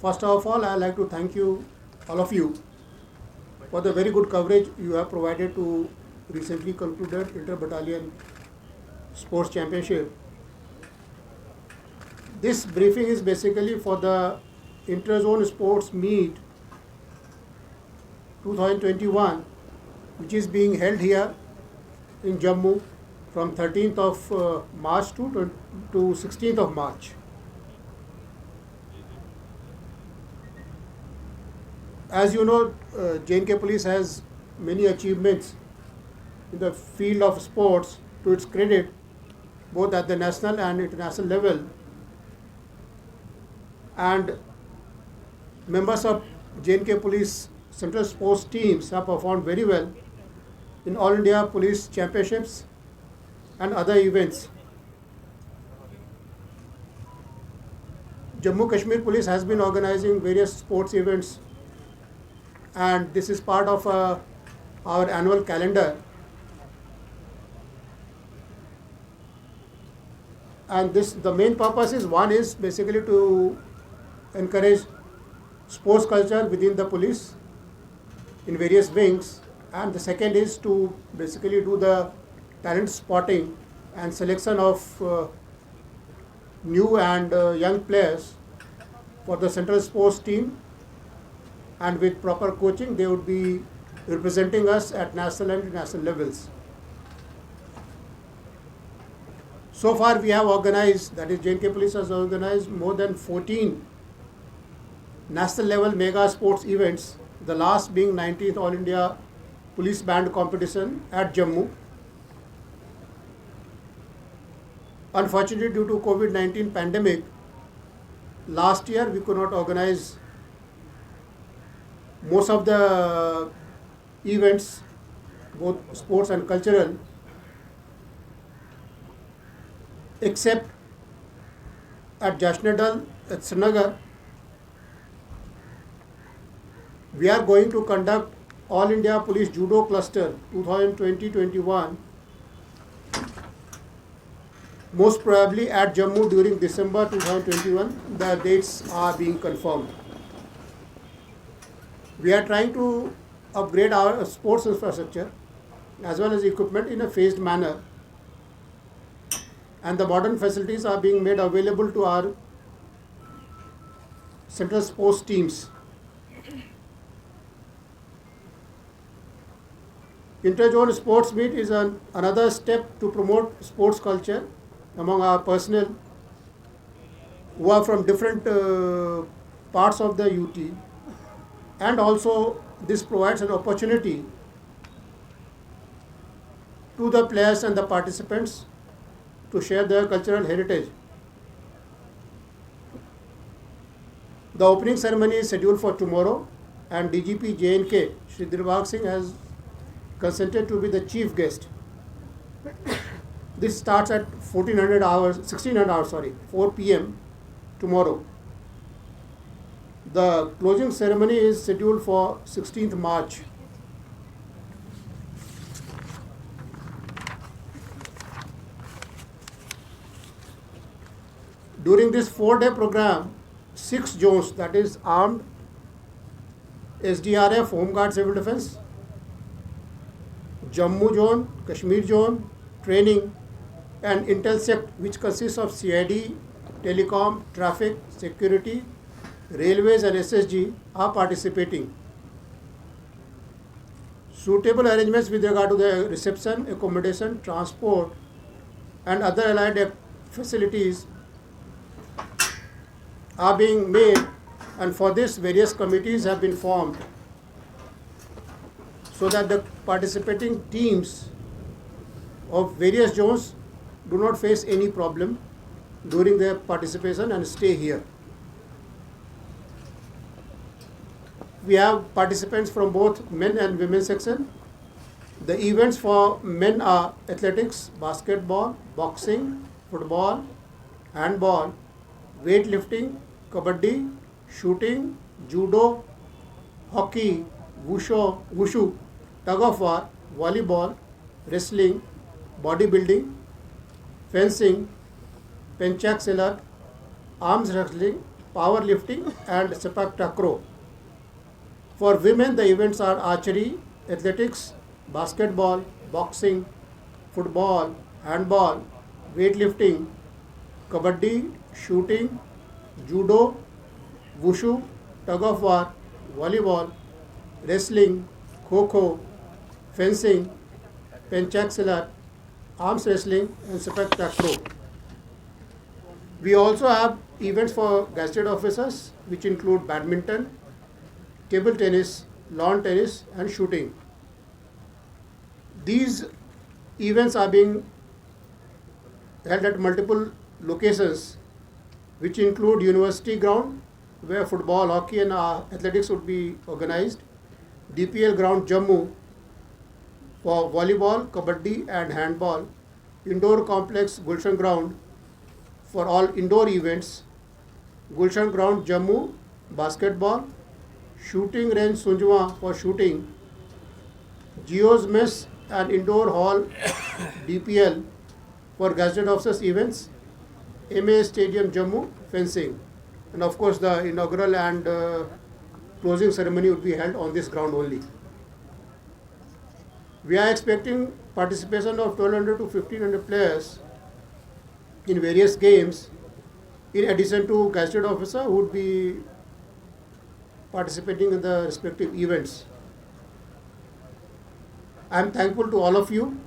First of all, I'd like to thank you, all of you, for the very good coverage you have provided to recently concluded Inter-Battalion Sports Championship. This briefing is basically for the Inter-Zone Sports Meet 2021, which is being held here in Jammu from 13th of March to 16th of March. As you know, J&K Police has many achievements in the field of sports to its credit, both at the national and international level. And members of J&K Police Central Sports teams have performed very well in All India Police Championships and other events. Jammu Kashmir Police has been organizing various sports events, and this is part of our annual calendar. And the main purpose is, one is basically to encourage sports culture within the police in various wings, and the second is to basically do the talent spotting and selection of new and young players for the central sports team, and with proper coaching they would be representing us at national and international levels. So far we have organized, that is J&K Police has organized more than 14 national level mega sports events, the last being 19th All India Police Band competition at Jammu. Unfortunately, due to COVID-19 pandemic, last year we could not organize most of the events, both sports and cultural, except at Jashnadal at Srinagar. We are going to conduct All India Police Judo Cluster 2020-21, most probably at Jammu during December 2021. The dates are being confirmed. We are trying to upgrade our sports infrastructure as well as equipment in a phased manner, and the modern facilities are being made available to our central sports teams. Inter-Zone Sports Meet is another step to promote sports culture among our personnel who are from different parts of the UT, and also this provides an opportunity to the players and the participants to share their cultural heritage. The opening ceremony is scheduled for tomorrow, and DGP J&K Shri Dilbagh Singh has consented to be the chief guest. This starts at 4 p.m. tomorrow. The closing ceremony is scheduled for 16th March. During this 4-day program, 6 zones, that is armed, SDRF, Home Guard, Civil Defense, Jammu zone, Kashmir zone, training, and IntelSect, which consists of CID, telecom, traffic, security, railways and SSG, are participating. Suitable arrangements with regard to the reception, accommodation, transport, and other allied facilities are being made, and for this various committees have been formed so that the participating teams of various zones do not face any problem during their participation and stay here. We have participants from both men and women section. The events for men are athletics, basketball, boxing, football, handball, weightlifting, kabaddi, shooting, judo, hockey, wushu, tug of war, volleyball, wrestling, bodybuilding, fencing, penchak silat, arms wrestling, powerlifting, and sepak takraw. For women, the events are archery, athletics, basketball, boxing, football, handball, weightlifting, kabaddi, shooting, judo, wushu, tug of war, volleyball, wrestling, kho-kho, fencing, penchaksilat, arms wrestling, and sepak takraw. We also have events for gazetted officers, which include badminton, table tennis, lawn tennis, and shooting. These events are being held at multiple locations, which include University Ground, where football, hockey, and athletics would be organized, DPL Ground Jammu for volleyball, kabaddi, and handball, Indoor Complex Gulshan Ground for all indoor events, Gulshan Ground Jammu basketball, Shooting Range Sunjwa for shooting, Geo's Mess and Indoor Hall DPL for gazetted officers events, MA Stadium Jammu fencing, and of course the inaugural and closing ceremony would be held on this ground only. We are expecting participation of 1200 to 1500 players in various games, in addition to gazetted officer who would be participating in the respective events. I am thankful to all of you